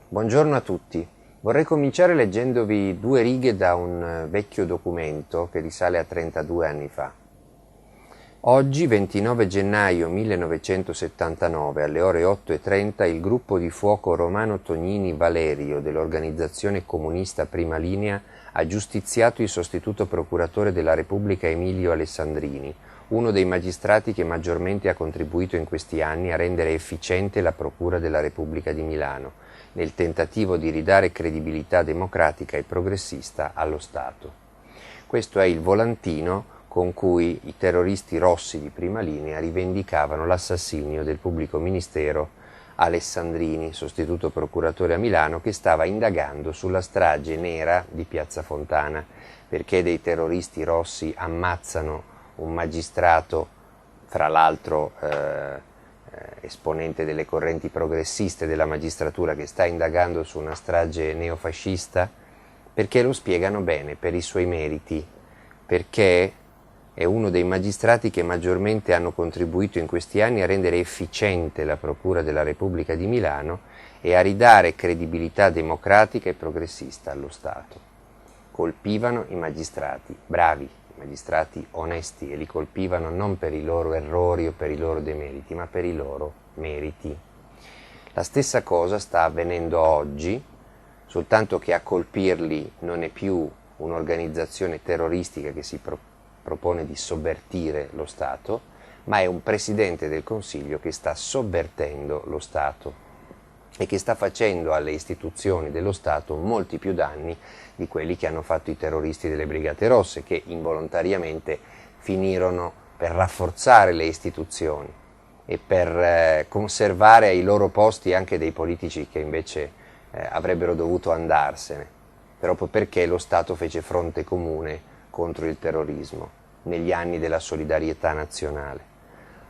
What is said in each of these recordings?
Buongiorno a tutti. Vorrei cominciare leggendovi due righe da un vecchio documento che risale a 32 anni fa. Oggi, 29 gennaio 1979, alle ore 8:30, il gruppo di fuoco Romano Tognini Valerio dell'Organizzazione Comunista Prima Linea ha giustiziato il sostituto procuratore della Repubblica Emilio Alessandrini, uno dei magistrati che maggiormente ha contribuito in questi anni a rendere efficiente la Procura della Repubblica di Milano, nel tentativo di ridare credibilità democratica e progressista allo Stato. Questo è il volantino con cui i terroristi rossi di Prima Linea rivendicavano l'assassinio del pubblico ministero Alessandrini, sostituto procuratore a Milano, che stava indagando sulla strage nera di Piazza Fontana, perché dei terroristi rossi ammazzano un magistrato, fra l'altro esponente delle correnti progressiste della magistratura, che sta indagando su una strage neofascista, perché lo spiegano bene, per i suoi meriti, perché è uno dei magistrati che maggiormente hanno contribuito in questi anni a rendere efficiente la Procura della Repubblica di Milano e a ridare credibilità democratica e progressista allo Stato. Colpivano i magistrati bravi, i magistrati onesti, e li colpivano non per i loro errori o per i loro demeriti, ma per i loro meriti. La stessa cosa sta avvenendo oggi, soltanto che a colpirli non è più un'organizzazione terroristica che si propone di sovvertire lo Stato, ma è un Presidente del Consiglio che sta sovvertendo lo Stato e che sta facendo alle istituzioni dello Stato molti più danni di quelli che hanno fatto i terroristi delle Brigate Rosse, che involontariamente finirono per rafforzare le istituzioni e per conservare ai loro posti anche dei politici che invece avrebbero dovuto andarsene, proprio perché lo Stato fece fronte comune contro il terrorismo negli anni della solidarietà nazionale.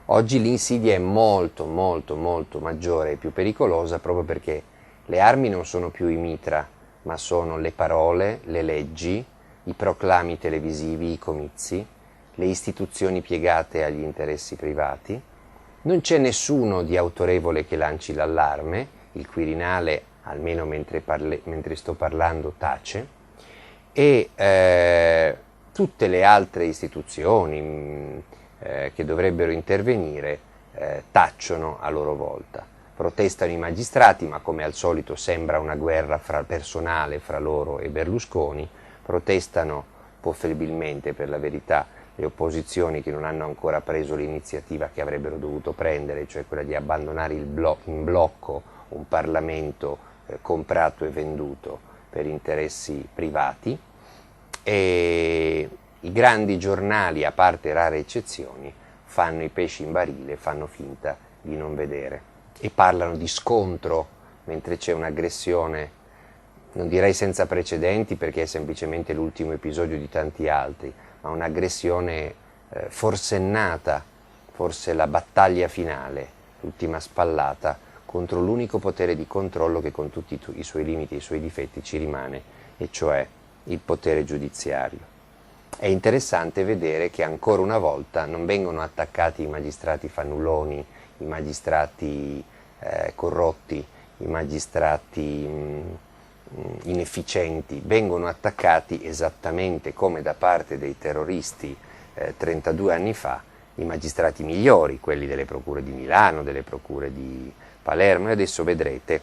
Oggi l'insidia è molto maggiore e più pericolosa, proprio perché le armi non sono più i mitra, ma sono le parole, le leggi, i proclami televisivi, i comizi, le istituzioni piegate agli interessi privati. Non c'è nessuno di autorevole che lanci l'allarme, il Quirinale, almeno mentre sto parlando, tace, e tutte le altre istituzioni che dovrebbero intervenire tacciono a loro volta. Protestano i magistrati, ma come al solito sembra una guerra personale fra loro e Berlusconi. Protestano proferibilmente, per la verità, le opposizioni che non hanno ancora preso l'iniziativa che avrebbero dovuto prendere, cioè quella di abbandonare in blocco un Parlamento comprato e venduto per interessi privati. E i grandi giornali, a parte rare eccezioni, fanno i pesci in barile, fanno finta di non vedere e parlano di scontro mentre c'è un'aggressione, non direi senza precedenti perché è semplicemente l'ultimo episodio di tanti altri, ma un'aggressione forsennata, forse la battaglia finale, l'ultima spallata contro l'unico potere di controllo che, con tutti i suoi limiti e i suoi difetti, ci rimane, e cioè il potere giudiziario. È interessante vedere che ancora una volta non vengono attaccati i magistrati fannulloni, i magistrati corrotti, i magistrati inefficienti, vengono attaccati esattamente come da parte dei terroristi 32 anni fa i magistrati migliori, quelli delle procure di Milano, delle procure di Palermo, e adesso vedrete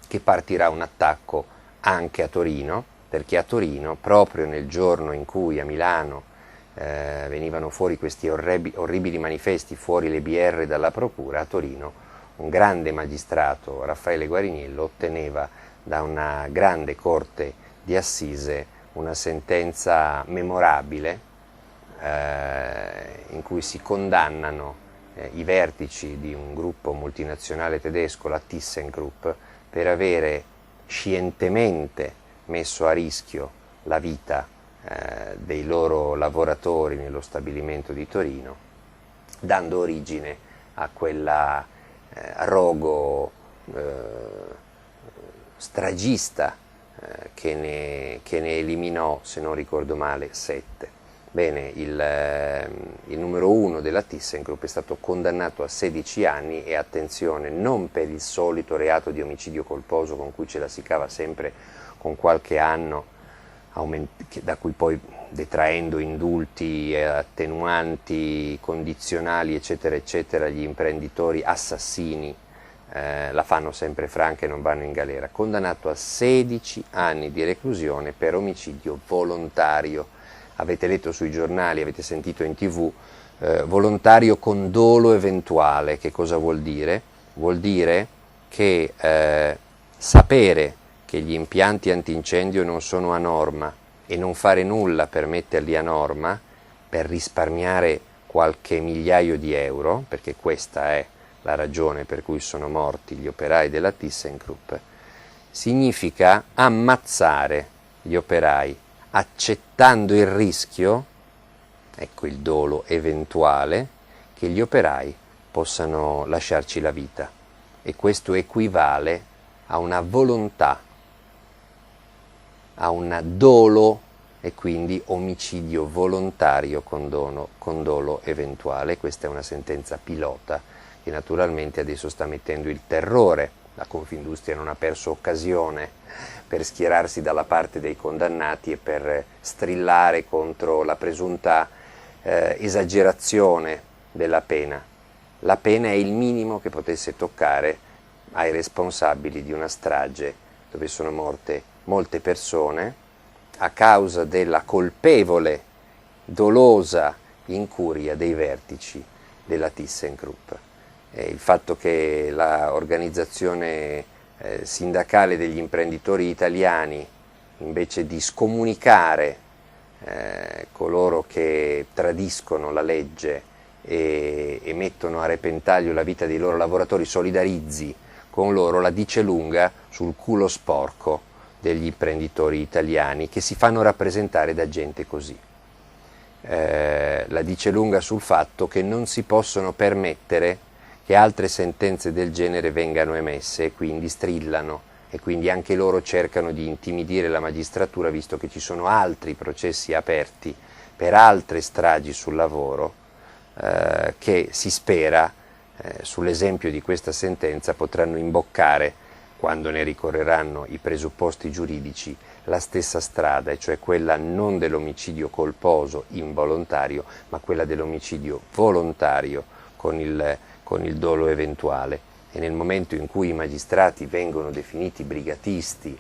che partirà un attacco anche a Torino, perché a Torino, proprio nel giorno in cui a Milano venivano fuori questi orribili manifesti, fuori le BR dalla procura, a Torino un grande magistrato, Raffaele Guariniello, otteneva da una grande corte di assise una sentenza memorabile in cui si condannano i vertici di un gruppo multinazionale tedesco, la ThyssenKrupp, per avere scientemente messo a rischio la vita dei loro lavoratori nello stabilimento di Torino, dando origine a quella rogo stragista che ne eliminò, se non ricordo male, 7. Bene, il numero uno della ThyssenKrupp è stato condannato a 16 anni e attenzione, non per il solito reato di omicidio colposo con cui ce la si cava sempre con qualche anno, da cui poi detraendo indulti, attenuanti, condizionali, eccetera, eccetera, gli imprenditori assassini la fanno sempre franca e non vanno in galera. Condannato a 16 anni di reclusione per omicidio volontario. Avete letto sui giornali, avete sentito in TV, volontario con dolo eventuale. Che cosa vuol dire? Vuol dire che sapere che gli impianti antincendio non sono a norma e non fare nulla per metterli a norma, per risparmiare qualche migliaio di euro, perché questa è la ragione per cui sono morti gli operai della ThyssenKrupp, significa ammazzare gli operai accettando il rischio, ecco il dolo eventuale, che gli operai possano lasciarci la vita. E questo equivale a una volontà, a un dolo e quindi omicidio volontario con dolo eventuale. Questa è una sentenza pilota che naturalmente adesso sta mettendo il terrore. La Confindustria non ha perso occasione per schierarsi dalla parte dei condannati e per strillare contro la presunta esagerazione della pena. La pena è il minimo che potesse toccare ai responsabili di una strage dove sono morte molte persone a causa della colpevole, dolosa incuria dei vertici della ThyssenKrupp. Il fatto che l'organizzazione sindacale degli imprenditori italiani, invece di scomunicare coloro che tradiscono la legge e mettono a repentaglio la vita dei loro lavoratori, solidarizzi con loro, la dice lunga sul culo sporco degli imprenditori italiani che si fanno rappresentare da gente così. La dice lunga sul fatto che non si possono permettere che altre sentenze del genere vengano emesse e quindi strillano e quindi anche loro cercano di intimidire la magistratura, visto che ci sono altri processi aperti per altre stragi sul lavoro che si spera sull'esempio di questa sentenza potranno imboccare, quando ne ricorreranno i presupposti giuridici, la stessa strada, e cioè quella non dell'omicidio colposo involontario, ma quella dell'omicidio volontario con il dolo eventuale. E nel momento in cui i magistrati vengono definiti brigatisti,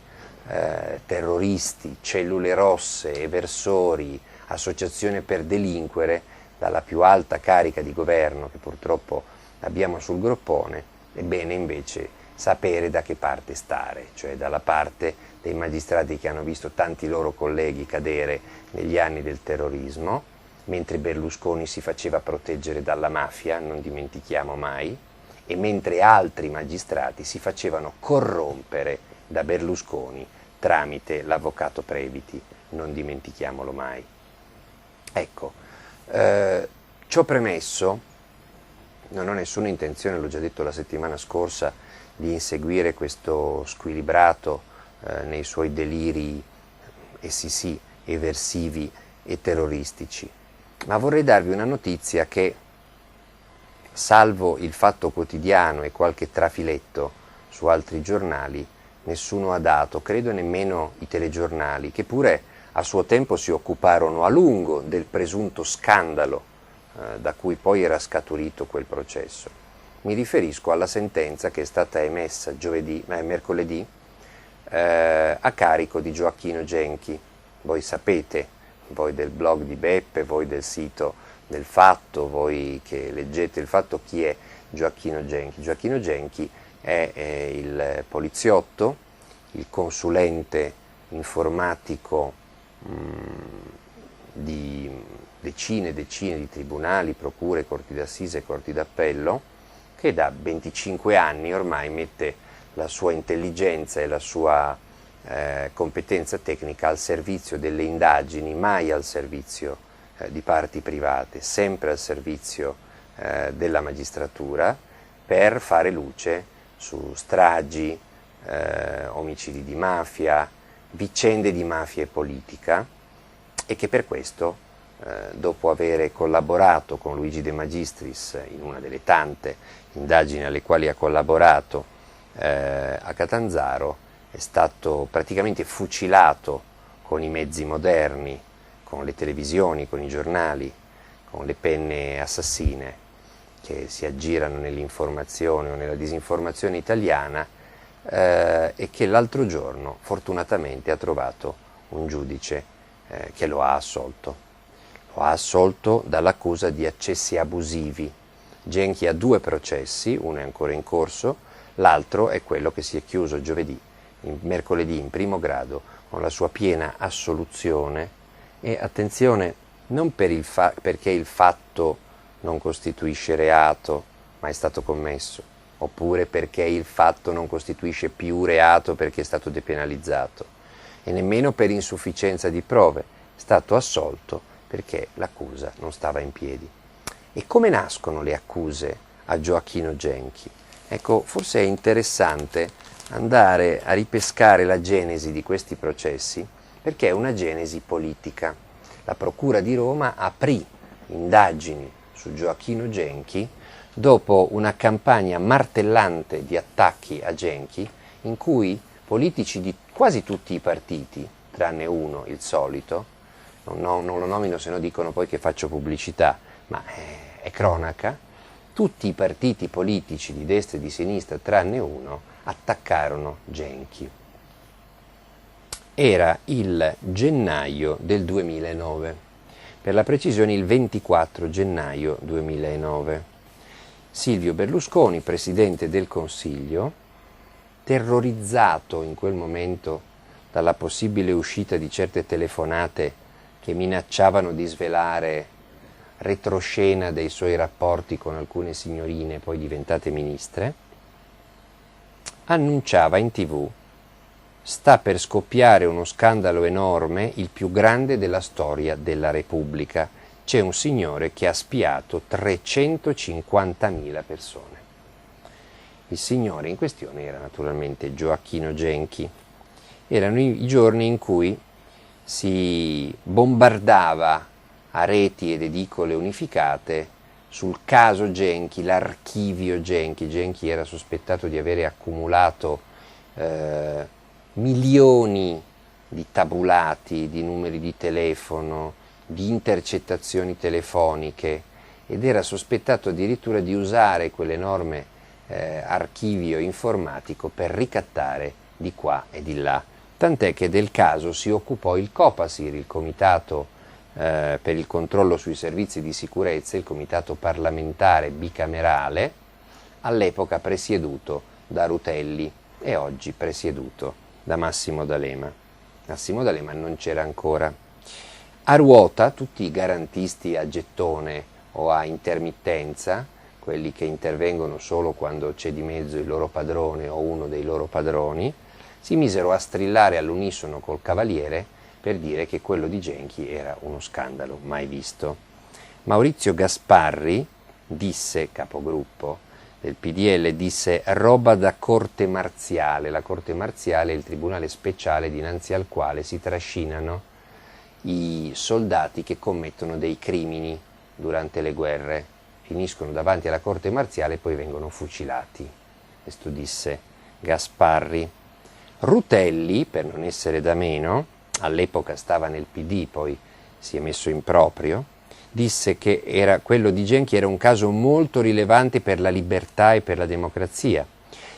terroristi, cellule rosse, eversori, associazione per delinquere, dalla più alta carica di governo che purtroppo abbiamo sul groppone, è bene invece sapere da che parte stare, cioè dalla parte dei magistrati che hanno visto tanti loro colleghi cadere negli anni del terrorismo, mentre Berlusconi si faceva proteggere dalla mafia, non dimentichiamo mai, e mentre altri magistrati si facevano corrompere da Berlusconi tramite l'avvocato Previti, non dimentichiamolo mai. Ecco, ciò premesso, non ho nessuna intenzione, l'ho già detto la settimana scorsa, di inseguire questo squilibrato nei suoi deliri, essi sì, eversivi e terroristici, ma vorrei darvi una notizia che, salvo il Fatto Quotidiano e qualche trafiletto su altri giornali, nessuno ha dato, credo nemmeno i telegiornali, che pure a suo tempo si occuparono a lungo del presunto scandalo da cui poi era scaturito quel processo. Mi riferisco alla sentenza che è stata emessa mercoledì a carico di Gioacchino Genchi. Voi sapete, voi del blog di Beppe, voi del sito del Fatto, voi che leggete il Fatto, chi è Gioacchino Genchi? Gioacchino Genchi è il poliziotto, il consulente informatico di decine e decine di tribunali, procure, corti d'assise e corti d'appello, che da 25 anni ormai mette la sua intelligenza e la sua competenza tecnica al servizio delle indagini, mai al servizio di parti private, sempre al servizio della magistratura, per fare luce su stragi, omicidi di mafia, vicende di mafia e politica, e che per questo dopo aver collaborato con Luigi De Magistris in una delle tante indagini alle quali ha collaborato a Catanzaro, è stato praticamente fucilato con i mezzi moderni, con le televisioni, con i giornali, con le penne assassine che si aggirano nell'informazione o nella disinformazione italiana, e che l'altro giorno fortunatamente ha trovato un giudice che lo ha assolto. Lo ha assolto dall'accusa di accessi abusivi. Genchi ha 2 processi, uno è ancora in corso, l'altro è quello che si è chiuso mercoledì in primo grado, con la sua piena assoluzione. E attenzione, non perché il fatto non costituisce reato, ma è stato commesso, oppure perché il fatto non costituisce più reato perché è stato depenalizzato, e nemmeno per insufficienza di prove, è stato assolto perché l'accusa non stava in piedi. E come nascono le accuse a Gioacchino Genchi? Ecco, forse è interessante andare a ripescare la genesi di questi processi, perché è una genesi politica. La Procura di Roma aprì indagini su Gioacchino Genchi dopo una campagna martellante di attacchi a Genchi, in cui politici di quasi tutti i partiti, tranne uno, il solito, non lo nomino se no dicono poi che faccio pubblicità, ma è cronaca, tutti i partiti politici di destra e di sinistra, tranne uno, attaccarono Genchi. Era il gennaio del 2009, per la precisione il 24 gennaio 2009. Silvio Berlusconi, Presidente del Consiglio, terrorizzato in quel momento dalla possibile uscita di certe telefonate che minacciavano di svelare retroscena dei suoi rapporti con alcune signorine poi diventate ministre, annunciava in TV: sta per scoppiare uno scandalo enorme, il più grande della storia della Repubblica. C'è un signore che ha spiato 350.000 persone. Il signore in questione era naturalmente Gioacchino Genchi. Erano i giorni in cui si bombardava a reti ed edicole unificate sul caso Genchi, l'archivio Genchi. Genchi era sospettato di avere accumulato milioni di tabulati, di numeri di telefono, di intercettazioni telefoniche, ed era sospettato addirittura di usare quell'enorme archivio informatico per ricattare di qua e di là. Tant'è che del caso si occupò il Copasir, il Comitato per il controllo sui servizi di sicurezza, il Comitato parlamentare bicamerale, all'epoca presieduto da Rutelli e oggi presieduto da Massimo D'Alema. Massimo D'Alema non c'era ancora. A ruota tutti i garantisti a gettone o a intermittenza, quelli che intervengono solo quando c'è di mezzo il loro padrone o uno dei loro padroni, si misero a strillare all'unisono col Cavaliere per dire che quello di Genchi era uno scandalo mai visto. Maurizio Gasparri disse, capogruppo del PDL, disse: roba da corte marziale. La corte marziale è il tribunale speciale dinanzi al quale si trascinano i soldati che commettono dei crimini durante le guerre, finiscono davanti alla corte marziale e poi vengono fucilati. Questo disse Gasparri. Rutelli, per non essere da meno, all'epoca stava nel PD, poi si è messo in proprio, disse che quello di Genchi era un caso molto rilevante per la libertà e per la democrazia.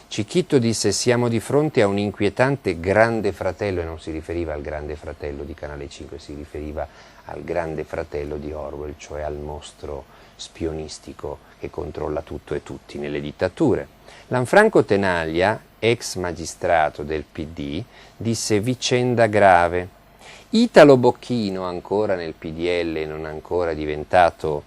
Cicchitto disse: siamo di fronte a un inquietante Grande Fratello, e non si riferiva al Grande Fratello di Canale 5, si riferiva al Grande Fratello di Orwell, cioè al mostro spionistico che controlla tutto e tutti nelle dittature. Lanfranco Tenaglia, ex magistrato del PD, disse: vicenda grave. Italo Bocchino, ancora nel PDL, non ancora diventato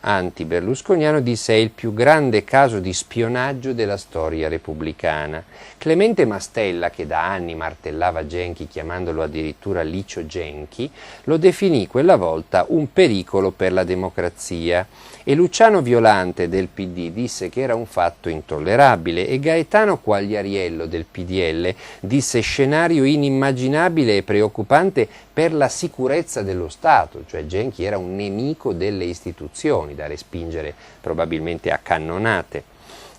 anti-berlusconiano, disse: è il più grande caso di spionaggio della storia repubblicana. Clemente Mastella, che da anni martellava Genchi chiamandolo addirittura Licio Genchi, lo definì quella volta un pericolo per la democrazia, e Luciano Violante del PD disse che era un fatto intollerabile, e Gaetano Quagliariello del PDL disse scenario inimmaginabile e preoccupante per la sicurezza dello Stato, cioè Genchi era un nemico delle istituzioni da respingere probabilmente a cannonate.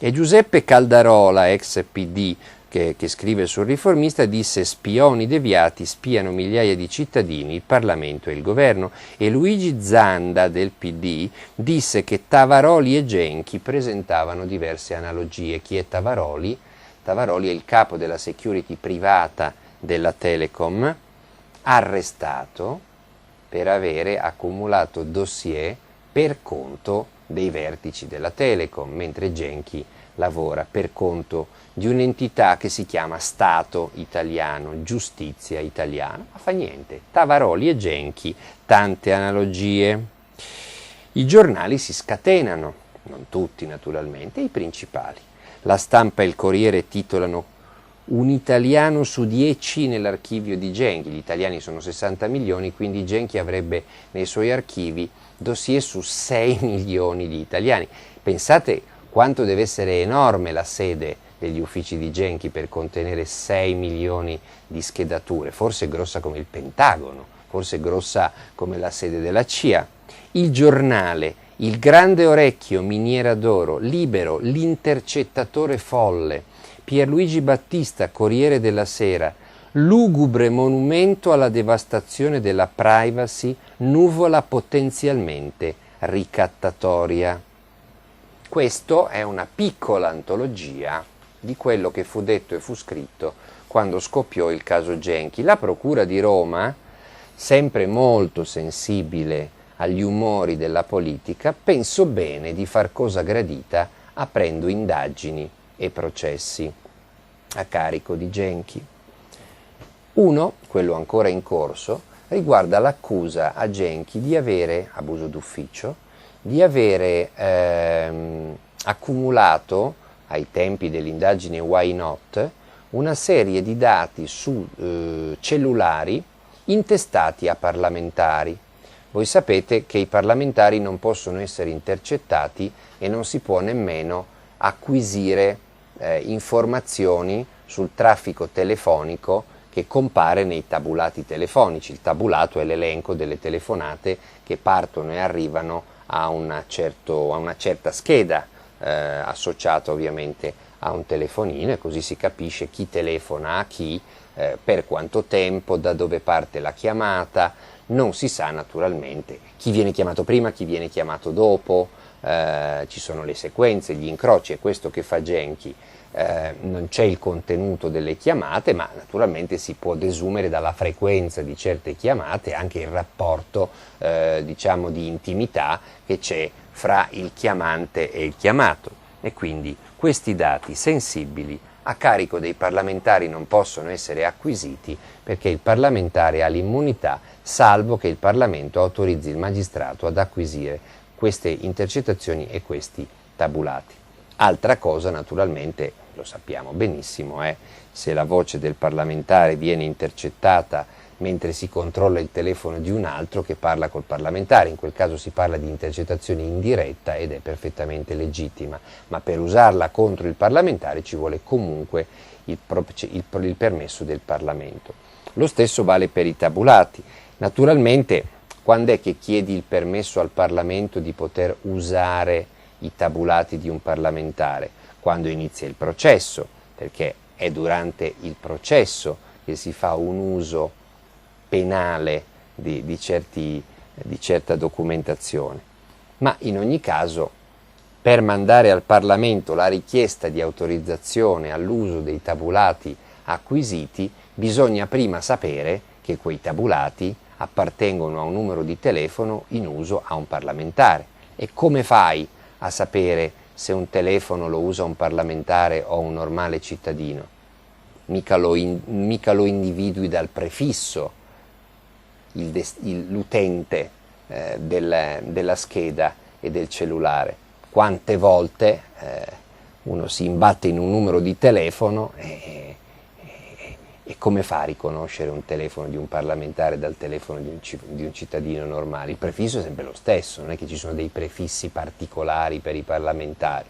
E Giuseppe Caldarola, ex PD, che scrive sul Riformista, disse: spioni deviati spiano migliaia di cittadini, il Parlamento e il governo. E Luigi Zanda del PD disse che Tavaroli e Genchi presentavano diverse analogie. Chi è Tavaroli? Tavaroli è il capo della security privata della Telecom, arrestato per avere accumulato dossier per conto dei vertici della Telecom, mentre Genchi lavora per conto di un'entità che si chiama Stato italiano, giustizia italiana. Ma fa niente, Tavaroli e Genchi, tante analogie. I giornali si scatenano, non tutti naturalmente, i principali. La Stampa e il Corriere titolano: un italiano su 10 nell'archivio di Genchi. Gli italiani sono 60 milioni, quindi Genchi avrebbe nei suoi archivi dossier su 6 milioni di italiani. Pensate quanto deve essere enorme la sede degli uffici di Genchi per contenere 6 milioni di schedature, forse grossa come il Pentagono, forse grossa come la sede della CIA. Il Giornale: il grande orecchio, miniera d'oro, Libero, l'intercettatore folle. Pierluigi Battista, Corriere della Sera: lugubre monumento alla devastazione della privacy, nuvola potenzialmente ricattatoria. Questo è una piccola antologia di quello che fu detto e fu scritto quando scoppiò il caso Genchi. La Procura di Roma, sempre molto sensibile agli umori della politica, pensò bene di far cosa gradita aprendo indagini e processi a carico di Genchi. Uno, quello ancora in corso, riguarda l'accusa a Genchi di avere, abuso d'ufficio, di avere accumulato ai tempi dell'indagine Why Not una serie di dati su cellulari intestati a parlamentari. Voi sapete che i parlamentari non possono essere intercettati e non si può nemmeno acquisire informazioni sul traffico telefonico che compare nei tabulati telefonici. Il tabulato è l'elenco delle telefonate che partono e arrivano a una certa scheda associata ovviamente a un telefonino, e così si capisce chi telefona a chi, per quanto tempo, da dove parte la chiamata. Non si sa naturalmente chi viene chiamato prima, chi viene chiamato dopo, ci sono le sequenze, gli incroci, è questo che fa Genchi. Non c'è il contenuto delle chiamate, ma naturalmente si può desumere dalla frequenza di certe chiamate anche il rapporto diciamo di intimità che c'è fra il chiamante e il chiamato, e quindi questi dati sensibili a carico dei parlamentari non possono essere acquisiti perché il parlamentare ha l'immunità, salvo che il Parlamento autorizzi il magistrato ad acquisire queste intercettazioni e questi tabulati. Altra cosa naturalmente, lo sappiamo benissimo, è se la voce del parlamentare viene intercettata mentre si controlla il telefono di un altro che parla col parlamentare. In quel caso si parla di intercettazione indiretta ed è perfettamente legittima, ma per usarla contro il parlamentare ci vuole comunque il permesso del Parlamento. Lo stesso vale per i tabulati. Naturalmente, quando è che chiedi il permesso al Parlamento di poter usare i tabulati di un parlamentare? Quando inizia il processo, perché è durante il processo che si fa un uso penale di certa documentazione. Ma in ogni caso, per mandare al Parlamento la richiesta di autorizzazione all'uso dei tabulati acquisiti, bisogna prima sapere che quei tabulati appartengono a un numero di telefono in uso a un parlamentare. E come fai a sapere se un telefono lo usa un parlamentare o un normale cittadino? Mica lo individui dal prefisso l'utente della scheda e del cellulare. Quante volte uno si imbatte in un numero di telefono e come fa a riconoscere un telefono di un parlamentare dal telefono di un cittadino normale? Il prefisso è sempre lo stesso, non è che ci sono dei prefissi particolari per i parlamentari.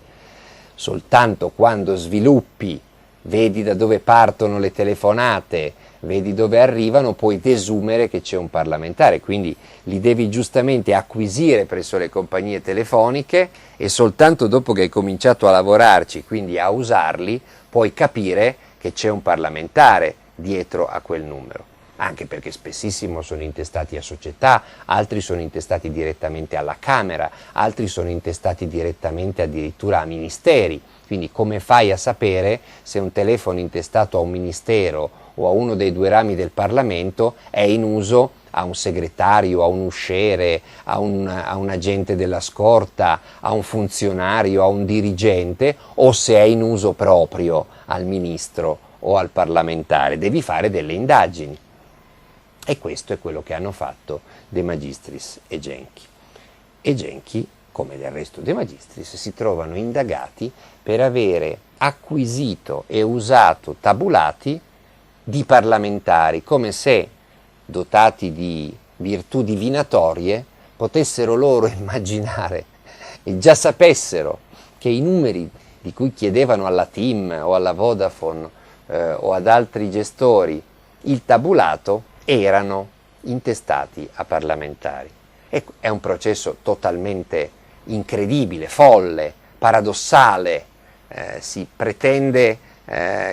Soltanto quando sviluppi, vedi da dove partono le telefonate, vedi dove arrivano, puoi desumere che c'è un parlamentare, quindi li devi giustamente acquisire presso le compagnie telefoniche e soltanto dopo che hai cominciato a lavorarci, quindi a usarli, puoi capire che c'è un parlamentare dietro a quel numero, anche perché spessissimo sono intestati a società, altri sono intestati direttamente alla Camera, altri sono intestati direttamente addirittura a ministeri. Quindi come fai a sapere se un telefono intestato a un ministero o a uno dei due rami del Parlamento è in uso a un segretario, a un usciere, a un agente della scorta, a un funzionario, a un dirigente, o se è in uso proprio al ministro o al parlamentare? Devi fare delle indagini. E questo è quello che hanno fatto De Magistris e Genchi. E Genchi, come del resto De Magistris, si trovano indagati per avere acquisito e usato tabulati di parlamentari, come se, dotati di virtù divinatorie, potessero loro immaginare e già sapessero che i numeri di cui chiedevano alla TIM o alla Vodafone o ad altri gestori il tabulato erano intestati a parlamentari. È un processo totalmente incredibile, folle, paradossale. Si pretende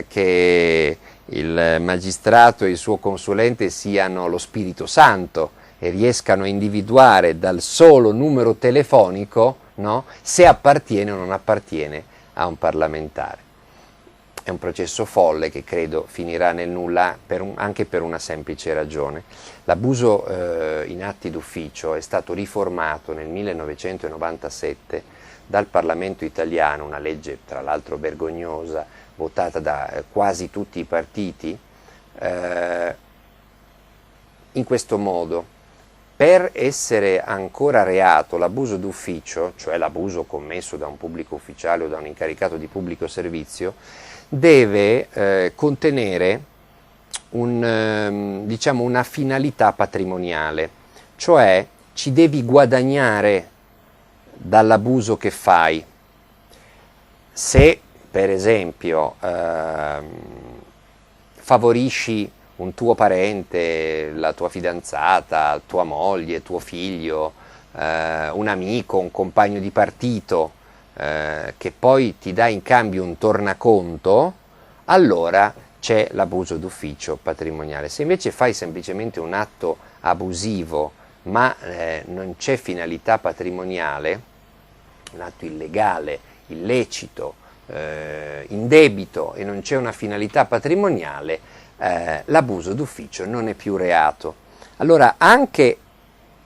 che il magistrato e il suo consulente siano lo Spirito Santo e riescano a individuare dal solo numero telefonico, no, se appartiene o non appartiene a un parlamentare. È un processo folle che credo finirà nel nulla anche per una semplice ragione. L'abuso in atti d'ufficio è stato riformato nel 1997 dal Parlamento italiano, una legge tra l'altro vergognosa, votata da quasi tutti i partiti, in questo modo. Per essere ancora reato l'abuso d'ufficio, cioè l'abuso commesso da un pubblico ufficiale o da un incaricato di pubblico servizio, deve contenere una finalità patrimoniale, cioè ci devi guadagnare dall'abuso che fai. Se per esempio favorisci un tuo parente, la tua fidanzata, tua moglie, tuo figlio, un amico, un compagno di partito, che poi ti dà in cambio un tornaconto, allora c'è l'abuso d'ufficio patrimoniale. Se invece fai semplicemente un atto abusivo ma non c'è finalità patrimoniale, un atto illegale, illecito, indebito e non c'è una finalità patrimoniale, l'abuso d'ufficio non è più reato. Allora, anche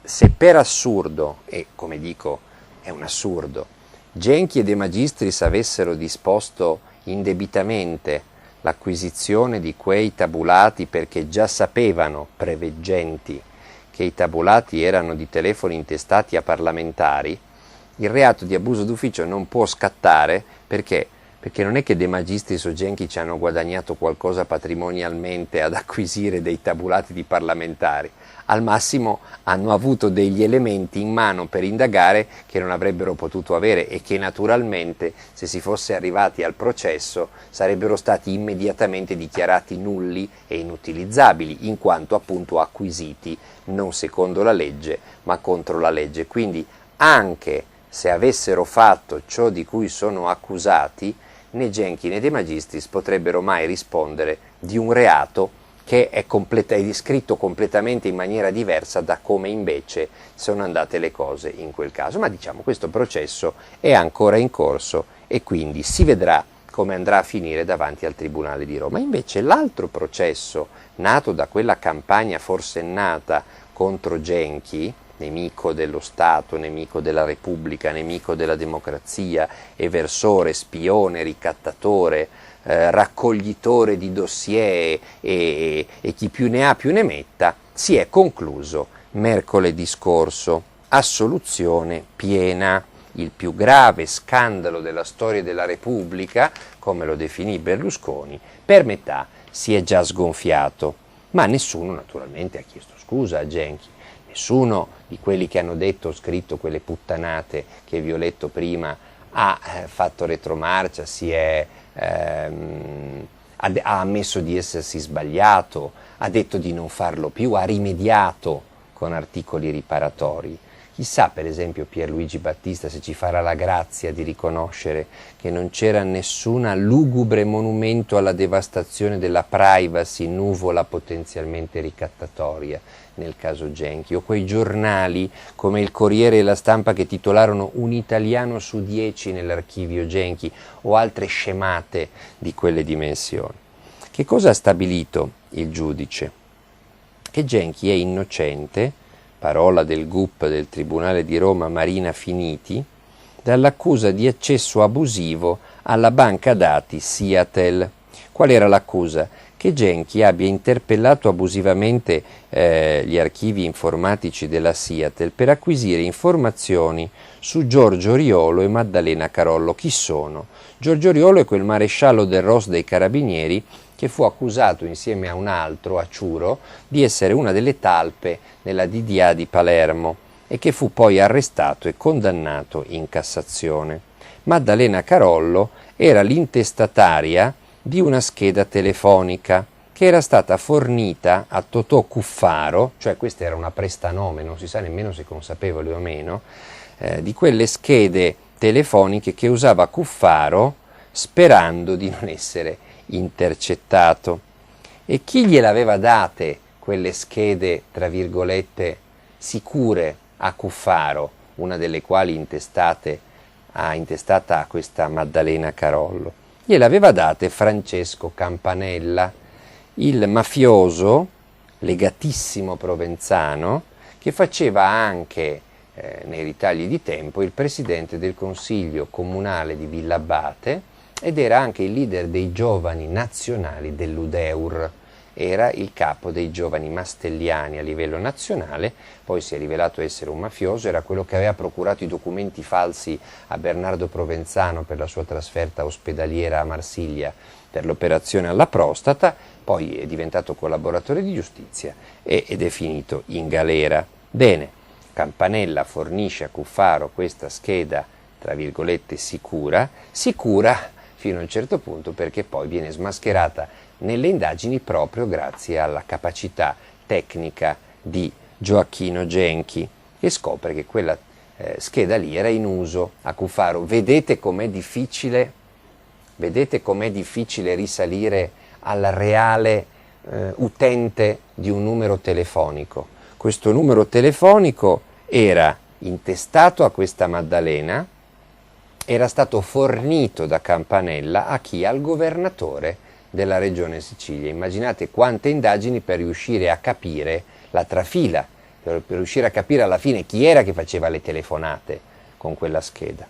se per assurdo, e come dico è un assurdo, Genchi e De Magistris avessero disposto indebitamente l'acquisizione di quei tabulati perché già sapevano, preveggenti, che i tabulati erano di telefoni intestati a parlamentari, il reato di abuso d'ufficio non può scattare perché non è che De Magistris o Genchi ci hanno guadagnato qualcosa patrimonialmente ad acquisire dei tabulati di parlamentari, al massimo hanno avuto degli elementi in mano per indagare che non avrebbero potuto avere e che naturalmente, se si fosse arrivati al processo, sarebbero stati immediatamente dichiarati nulli e inutilizzabili, in quanto appunto acquisiti non secondo la legge ma contro la legge. Quindi anche se avessero fatto ciò di cui sono accusati, né Genchi né De Magistris potrebbero mai rispondere di un reato che è descritto completamente in maniera diversa da come invece sono andate le cose in quel caso. Ma diciamo, questo processo è ancora in corso e quindi si vedrà come andrà a finire davanti al Tribunale di Roma. Invece l'altro processo, nato da quella campagna forsennata contro Genchi, nemico dello Stato, nemico della Repubblica, nemico della democrazia, eversore, spione, ricattatore, raccoglitore di dossier e chi più ne ha più ne metta, si è concluso mercoledì scorso. assoluzione piena. Il più grave scandalo della storia della Repubblica, come lo definì Berlusconi, per metà si è già sgonfiato, ma nessuno naturalmente ha chiesto scusa a Genchi, nessuno di quelli che hanno detto o scritto quelle puttanate che vi ho letto prima ha fatto retromarcia, ha ammesso di essersi sbagliato, ha detto di non farlo più, ha rimediato con articoli riparatori. Chissà per esempio Pierluigi Battista se ci farà la grazia di riconoscere che non c'era nessuna lugubre monumento alla devastazione della privacy, nuvola potenzialmente ricattatoria nel caso Genchi, o quei giornali come il Corriere e la Stampa che titolarono un italiano su 10 nell'archivio Genchi, o altre scemate di quelle dimensioni. Che cosa ha stabilito il giudice? Che Genchi è innocente, parola del GUP del Tribunale di Roma Marina Finiti, dall'accusa di accesso abusivo alla banca dati Siatel. Qual era l'accusa? Che Genchi abbia interpellato abusivamente gli archivi informatici della Siatel per acquisire informazioni su Giorgio Riolo e Maddalena Carollo. Chi sono? Giorgio Riolo è quel maresciallo del ROS dei Carabinieri che fu accusato insieme a un altro, a Ciuro, di essere una delle talpe nella DDA di Palermo e che fu poi arrestato e condannato in Cassazione. Maddalena Carollo era l'intestataria di una scheda telefonica che era stata fornita a Totò Cuffaro, cioè questa era una prestanome, non si sa nemmeno se consapevole o meno, di quelle schede telefoniche che usava Cuffaro sperando di non essere intercettato. E chi gliel'aveva date quelle schede, tra virgolette, sicure a Cuffaro, una delle quali intestata a questa Maddalena Carollo? Gliel'aveva date Francesco Campanella, il mafioso legatissimo provenzano che faceva anche nei ritagli di tempo il presidente del consiglio comunale di Villabate ed era anche il leader dei giovani nazionali dell'Udeur, era il capo dei giovani mastelliani a livello nazionale, poi si è rivelato essere un mafioso, era quello che aveva procurato i documenti falsi a Bernardo Provenzano per la sua trasferta ospedaliera a Marsiglia per l'operazione alla prostata, poi è diventato collaboratore di giustizia ed è finito in galera. Bene, Campanella fornisce a Cuffaro questa scheda, tra virgolette, sicura fino a un certo punto perché poi viene smascherata nelle indagini proprio grazie alla capacità tecnica di Gioacchino Genchi, che scopre che quella scheda lì era in uso a Cuffaro. Vedete com'è difficile risalire al reale utente di un numero telefonico. Questo numero telefonico era intestato a questa Maddalena, era stato fornito da Campanella a chi? Al governatore della regione Sicilia. Immaginate quante indagini per riuscire a capire la trafila, per riuscire a capire alla fine chi era che faceva le telefonate con quella scheda.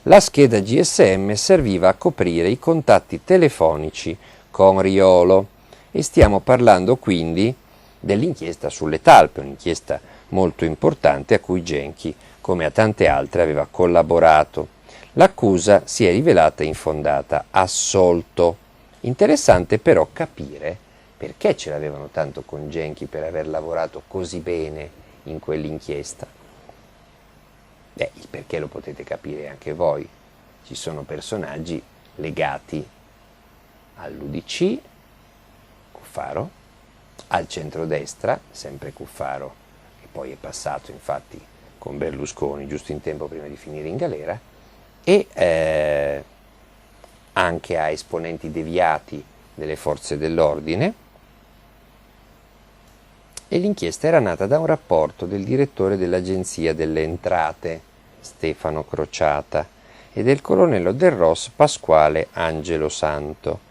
La scheda GSM serviva a coprire i contatti telefonici con Riolo e stiamo parlando quindi dell'inchiesta sulle talpe, un'inchiesta molto importante a cui Genchi, come a tante altre, aveva collaborato. L'accusa si è rivelata infondata, assolto. Interessante però capire perché ce l'avevano tanto con Genchi per aver lavorato così bene in quell'inchiesta. Il perché lo potete capire anche voi. Ci sono personaggi legati all'UDC, Cuffaro, al centrodestra, sempre Cuffaro, che poi è passato infatti con Berlusconi giusto in tempo prima di finire in galera, e anche a esponenti deviati delle forze dell'ordine. E l'inchiesta era nata da un rapporto del direttore dell'Agenzia delle Entrate, Stefano Crociata, e del colonnello del ROS Pasquale Angelo Santo.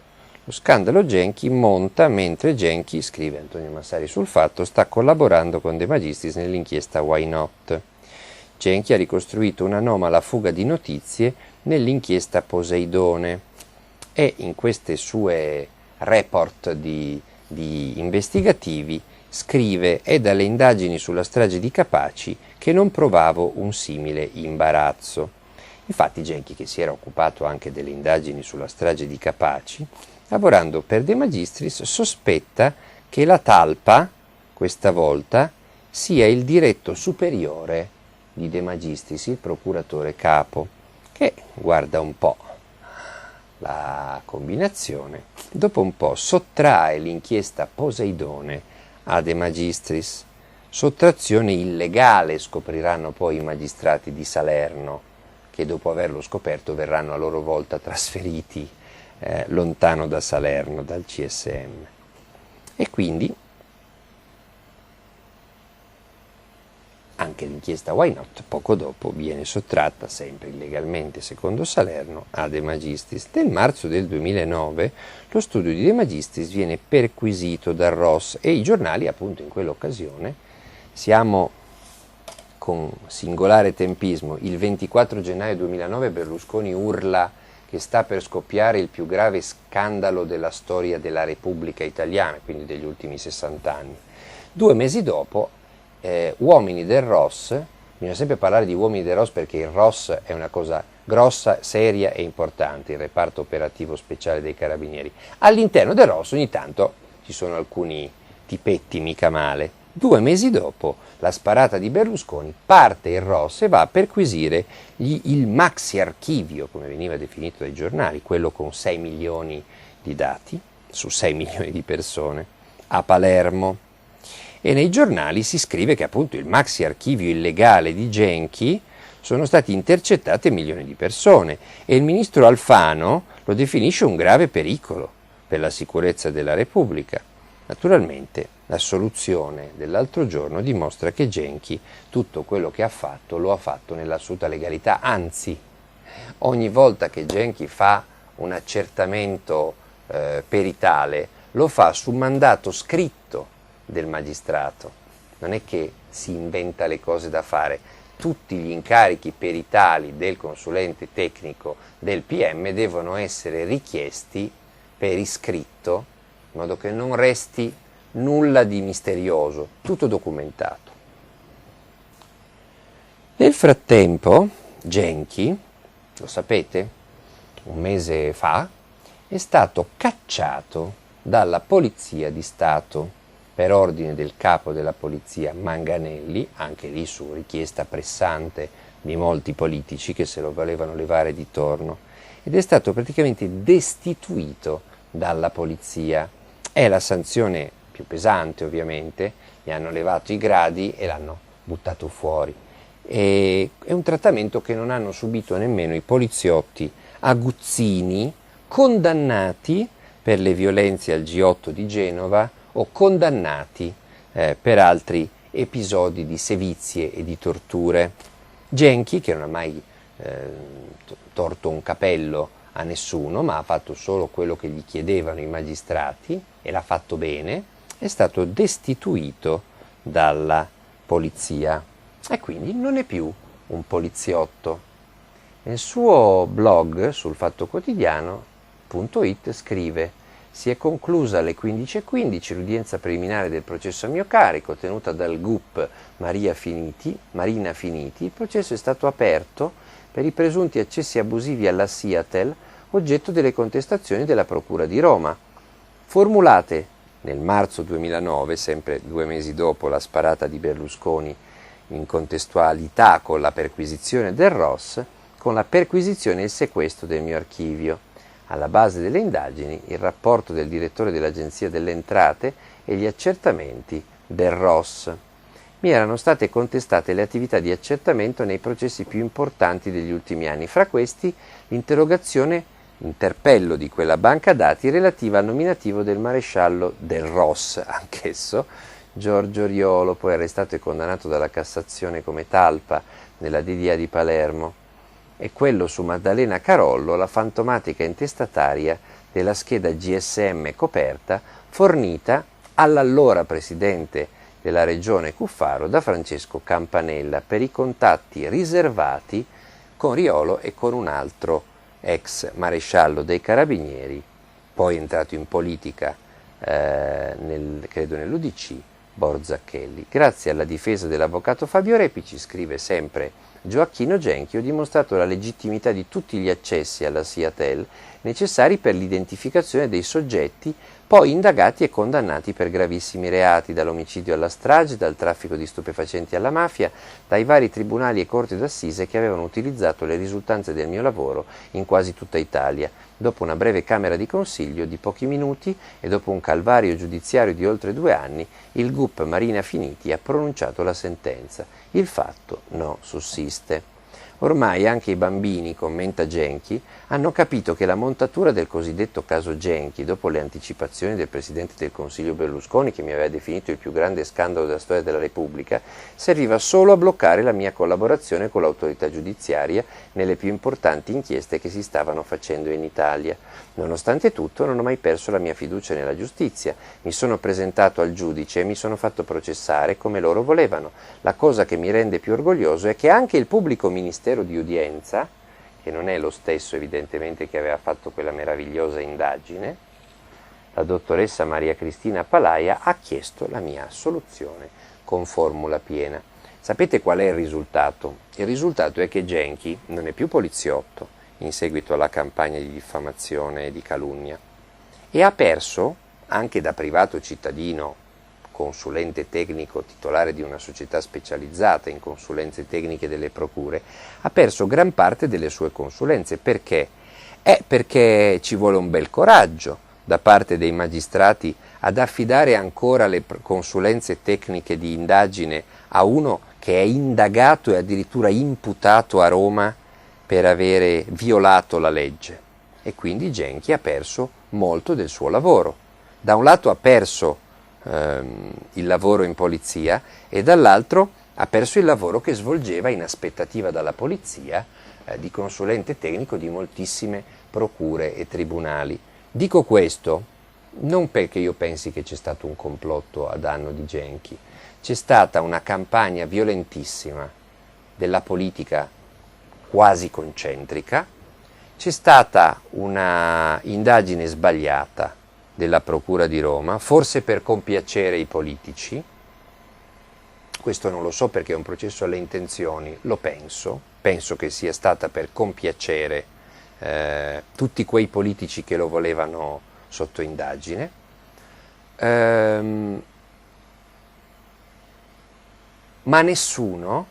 Lo scandalo Genchi monta mentre Genchi, scrive Antonio Massari sul Fatto, sta collaborando con De Magistris nell'inchiesta Why Not. Genchi ha ricostruito un'anomala fuga di notizie nell'inchiesta Poseidone e in queste sue report di investigativi scrive: «È dalle indagini sulla strage di Capaci che non provavo un simile imbarazzo». Infatti Genchi, che si era occupato anche delle indagini sulla strage di Capaci, lavorando per De Magistris, sospetta che la talpa, questa volta, sia il diretto superiore di De Magistris, il procuratore capo, che, guarda un po' la combinazione, dopo un po' sottrae l'inchiesta Poseidone a De Magistris, sottrazione illegale, scopriranno poi i magistrati di Salerno, che dopo averlo scoperto verranno a loro volta trasferiti lontano da Salerno, dal CSM. E quindi anche l'inchiesta Why Not poco dopo viene sottratta, sempre illegalmente secondo Salerno, a De Magistris. Nel marzo del 2009 lo studio di De Magistris viene perquisito dal Ross e i giornali, appunto in quell'occasione, siamo con singolare tempismo, il 24 gennaio 2009 Berlusconi urla che sta per scoppiare il più grave scandalo della storia della Repubblica Italiana, quindi degli ultimi 60 anni. 2 mesi dopo, uomini del Ross, bisogna sempre parlare di uomini del Ross perché il Ross è una cosa grossa, seria e importante, il reparto operativo speciale dei carabinieri. All'interno del Ross ogni tanto ci sono alcuni tipetti mica male. 2 mesi dopo la sparata di Berlusconi parte il Ross e va a perquisire il maxi archivio, come veniva definito dai giornali, quello con 6 milioni di dati su 6 milioni di persone, a Palermo. E nei giornali si scrive che appunto il maxi archivio illegale di Genchi sono stati intercettate milioni di persone e il ministro Alfano lo definisce un grave pericolo per la sicurezza della Repubblica. Naturalmente la soluzione dell'altro giorno dimostra che Genchi tutto quello che ha fatto lo ha fatto nell'assoluta legalità, anzi ogni volta che Genchi fa un accertamento peritale lo fa su mandato scritto del magistrato, non è che si inventa le cose da fare. Tutti gli incarichi peritali del consulente tecnico del PM devono essere richiesti per iscritto, in modo che non resti nulla di misterioso, tutto documentato. Nel frattempo, Genchi, lo sapete, un mese fa, è stato cacciato dalla Polizia di Stato per ordine del capo della polizia Manganelli, anche lì su richiesta pressante di molti politici che se lo volevano levare di torno, ed è stato praticamente destituito dalla polizia. È la sanzione più pesante ovviamente, gli hanno levato i gradi e l'hanno buttato fuori. E è un trattamento che non hanno subito nemmeno i poliziotti aguzzini condannati per le violenze al G8 di Genova o condannati per altri episodi di sevizie e di torture. Genchi, che non ha mai torto un capello a nessuno, ma ha fatto solo quello che gli chiedevano i magistrati e l'ha fatto bene, è stato destituito dalla polizia e quindi non è più un poliziotto. Nel suo blog sul fattoquotidiano.it scrive: si è conclusa alle 15:15 l'udienza preliminare del processo a mio carico tenuta dal GUP Marina Finiti. Il processo è stato aperto per i presunti accessi abusivi alla Siatel, oggetto delle contestazioni della Procura di Roma, formulate nel marzo 2009, sempre 2 mesi dopo la sparata di Berlusconi, in contestualità con la perquisizione del Ross, con la perquisizione e il sequestro del mio archivio. Alla base delle indagini il rapporto del direttore dell'Agenzia delle Entrate e gli accertamenti del Ross. Mi erano state contestate le attività di accertamento nei processi più importanti degli ultimi anni, fra questi interpello di quella banca dati relativa al nominativo del maresciallo del Ross, anch'esso, Giorgio Riolo, poi arrestato e condannato dalla Cassazione come talpa nella DDA di Palermo, e quello su Maddalena Carollo, la fantomatica intestataria della scheda GSM coperta fornita all'allora presidente della regione Cuffaro da Francesco Campanella per i contatti riservati con Riolo e con un altro ex maresciallo dei Carabinieri, poi entrato in politica credo nell'UDC, Borzacchelli. Grazie alla difesa dell'avvocato Fabio Repici, scrive sempre Gioacchino Genchi, ho dimostrato la legittimità di tutti gli accessi alla Siatel necessari per l'identificazione dei soggetti poi indagati e condannati per gravissimi reati, dall'omicidio alla strage, dal traffico di stupefacenti alla mafia, dai vari tribunali e corti d'assise che avevano utilizzato le risultanze del mio lavoro in quasi tutta Italia. Dopo una breve camera di consiglio di pochi minuti e dopo un calvario giudiziario di oltre 2 anni, il GUP Marina Finiti ha pronunciato la sentenza. Il fatto non sussiste. Ormai anche i bambini, commenta Genchi, hanno capito che la montatura del cosiddetto caso Genchi, dopo le anticipazioni del Presidente del Consiglio Berlusconi, che mi aveva definito il più grande scandalo della storia della Repubblica, serviva solo a bloccare la mia collaborazione con l'autorità giudiziaria nelle più importanti inchieste che si stavano facendo in Italia. Nonostante tutto, non ho mai perso la mia fiducia nella giustizia. Mi sono presentato al giudice e mi sono fatto processare come loro volevano. La cosa che mi rende più orgoglioso è che anche il pubblico ministero di udienza, che non è lo stesso evidentemente che aveva fatto quella meravigliosa indagine, la dottoressa Maria Cristina Palaia, ha chiesto la mia assoluzione con formula piena. Sapete qual è il risultato? Il risultato è che Genchi non è più poliziotto in seguito alla campagna di diffamazione e di calunnia e ha perso, anche da privato cittadino, consulente tecnico titolare di una società specializzata in consulenze tecniche delle procure, ha perso gran parte delle sue consulenze. Perché? Perché ci vuole un bel coraggio da parte dei magistrati ad affidare ancora le consulenze tecniche di indagine a uno che è indagato e addirittura imputato a Roma per avere violato la legge. E quindi Genchi ha perso molto del suo lavoro. Da un lato ha perso il lavoro in polizia e dall'altro ha perso il lavoro che svolgeva in aspettativa dalla polizia di consulente tecnico di moltissime procure e tribunali. Dico questo non perché io pensi che c'è stato un complotto a danno di Genchi, c'è stata una campagna violentissima della politica quasi concentrica, c'è stata una indagine sbagliata della Procura di Roma, forse per compiacere i politici. Questo non lo so perché è un processo alle intenzioni, lo penso che sia stata per compiacere tutti quei politici che lo volevano sotto indagine. Ma nessuno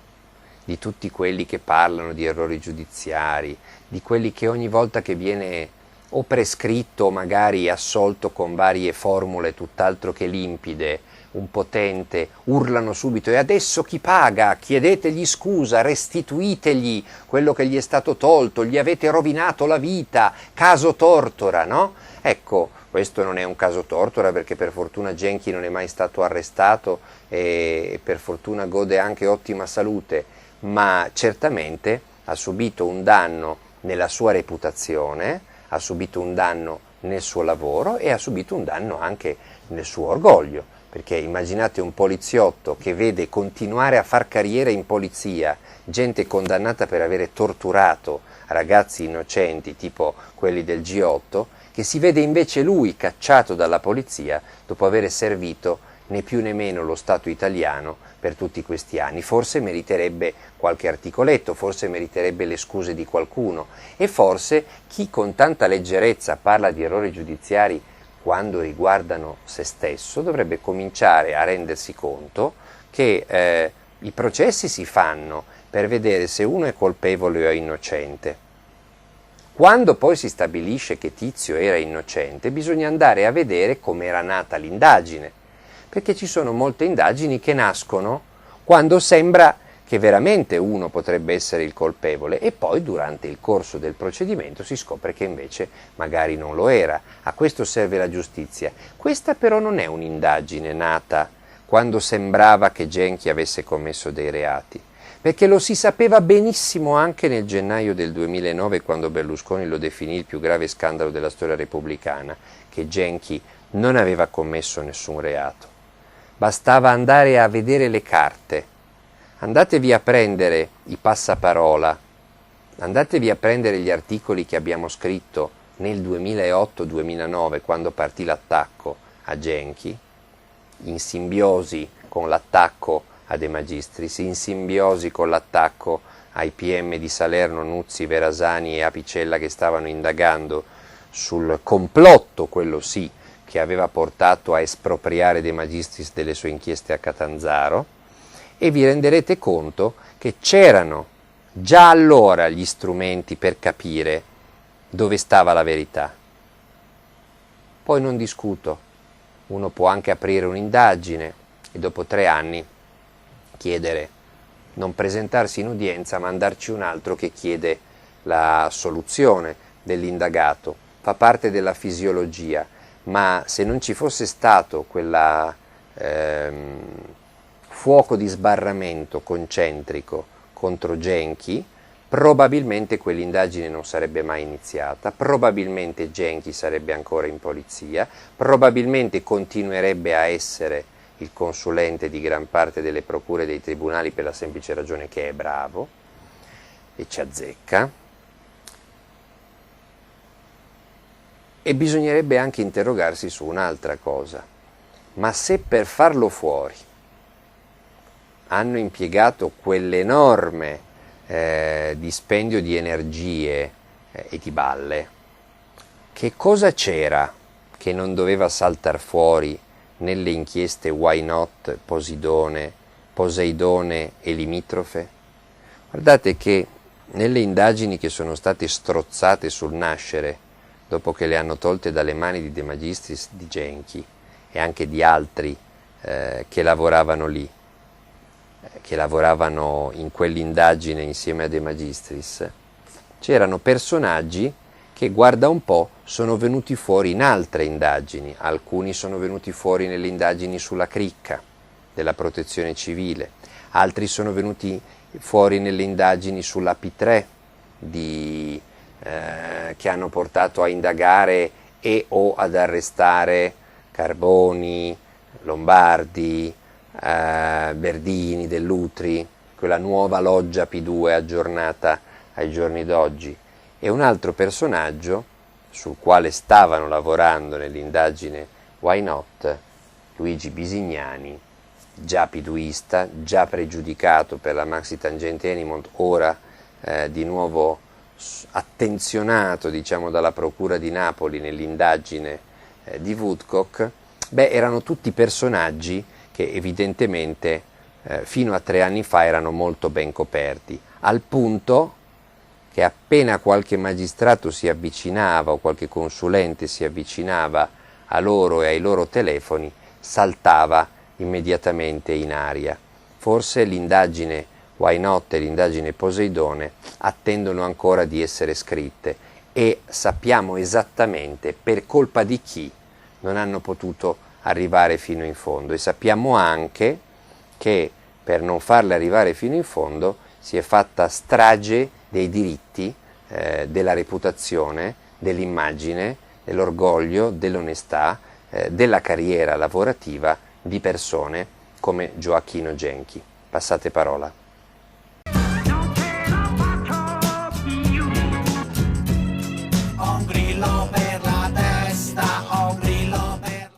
di tutti quelli che parlano di errori giudiziari, di quelli che ogni volta che viene o prescritto o magari assolto con varie formule tutt'altro che limpide, un potente, urlano subito e adesso chi paga? Chiedetegli scusa, restituitegli quello che gli è stato tolto, gli avete rovinato la vita, caso Tortora, no? Ecco, questo non è un caso Tortora perché per fortuna Genchi non è mai stato arrestato e per fortuna gode anche ottima salute, ma certamente ha subito un danno nella sua reputazione, ha subito un danno nel suo lavoro e ha subito un danno anche nel suo orgoglio, perché immaginate un poliziotto che vede continuare a far carriera in polizia gente condannata per avere torturato ragazzi innocenti tipo quelli del G8, che si vede invece lui cacciato dalla polizia dopo aver servito né più né meno lo Stato italiano per tutti questi anni. Forse meriterebbe qualche articoletto, forse meriterebbe le scuse di qualcuno e forse chi con tanta leggerezza parla di errori giudiziari quando riguardano se stesso dovrebbe cominciare a rendersi conto che i processi si fanno per vedere se uno è colpevole o è innocente. Quando poi si stabilisce che Tizio era innocente, bisogna andare a vedere come era nata l'indagine, perché ci sono molte indagini che nascono quando sembra che veramente uno potrebbe essere il colpevole e poi durante il corso del procedimento si scopre che invece magari non lo era. A questo serve la giustizia. Questa però non è un'indagine nata quando sembrava che Genchi avesse commesso dei reati, perché lo si sapeva benissimo anche nel gennaio del 2009 quando Berlusconi lo definì il più grave scandalo della storia repubblicana, che Genchi non aveva commesso nessun reato. Bastava andare a vedere le carte. Andatevi a prendere i passaparola, andatevi a prendere gli articoli che abbiamo scritto nel 2008-2009 quando partì l'attacco a Genchi, in simbiosi con l'attacco a De Magistris, in simbiosi con l'attacco ai PM di Salerno, Nuzzi, Verasani e Apicella, che stavano indagando sul complotto, quello sì, che aveva portato a espropriare De Magistris delle sue inchieste a Catanzaro, e vi renderete conto che c'erano già allora gli strumenti per capire dove stava la verità. Poi non discuto, uno può anche aprire un'indagine e dopo 3 anni chiedere, non presentarsi in udienza, ma mandarci un altro che chiede la soluzione dell'indagato. Fa parte della fisiologia, ma se non ci fosse stato quella fuoco di sbarramento concentrico contro Genchi, probabilmente quell'indagine non sarebbe mai iniziata, probabilmente Genchi sarebbe ancora in polizia, probabilmente continuerebbe a essere il consulente di gran parte delle procure dei tribunali, per la semplice ragione che è bravo e ci azzecca. E bisognerebbe anche interrogarsi su un'altra cosa: ma se per farlo fuori hanno impiegato quell'enorme dispendio di energie e di balle, che cosa c'era che non doveva saltar fuori nelle inchieste Why Not, Poseidone e limitrofe? Guardate che nelle indagini che sono state strozzate sul nascere, dopo che le hanno tolte dalle mani di De Magistris, di Genchi e anche di altri che lavoravano lì, che lavoravano in quell'indagine insieme a De Magistris, c'erano personaggi che, guarda un po', sono venuti fuori in altre indagini. Alcuni sono venuti fuori nelle indagini sulla cricca della protezione civile, altri sono venuti fuori nelle indagini sulla P3 che hanno portato a indagare e o ad arrestare Carboni, Lombardi, Berdini, Dell'Utri, quella nuova loggia P2 aggiornata ai giorni d'oggi. E un altro personaggio sul quale stavano lavorando nell'indagine Why Not, Luigi Bisignani, già piduista, già pregiudicato per la maxi tangente Enimont, ora di nuovo attenzionato, diciamo, dalla Procura di Napoli nell'indagine di Woodcock. Erano tutti personaggi che evidentemente fino a 3 anni fa erano molto ben coperti, al punto che appena qualche magistrato si avvicinava o qualche consulente si avvicinava a loro e ai loro telefoni, saltava immediatamente in aria. Forse l'indagine Why Not e l'indagine Poseidone attendono ancora di essere scritte e sappiamo esattamente per colpa di chi non hanno potuto arrivare fino in fondo, e sappiamo anche che per non farle arrivare fino in fondo si è fatta strage dei diritti, della reputazione, dell'immagine, dell'orgoglio, dell'onestà, della carriera lavorativa di persone come Gioacchino Genchi. Passate parola. Un grillo per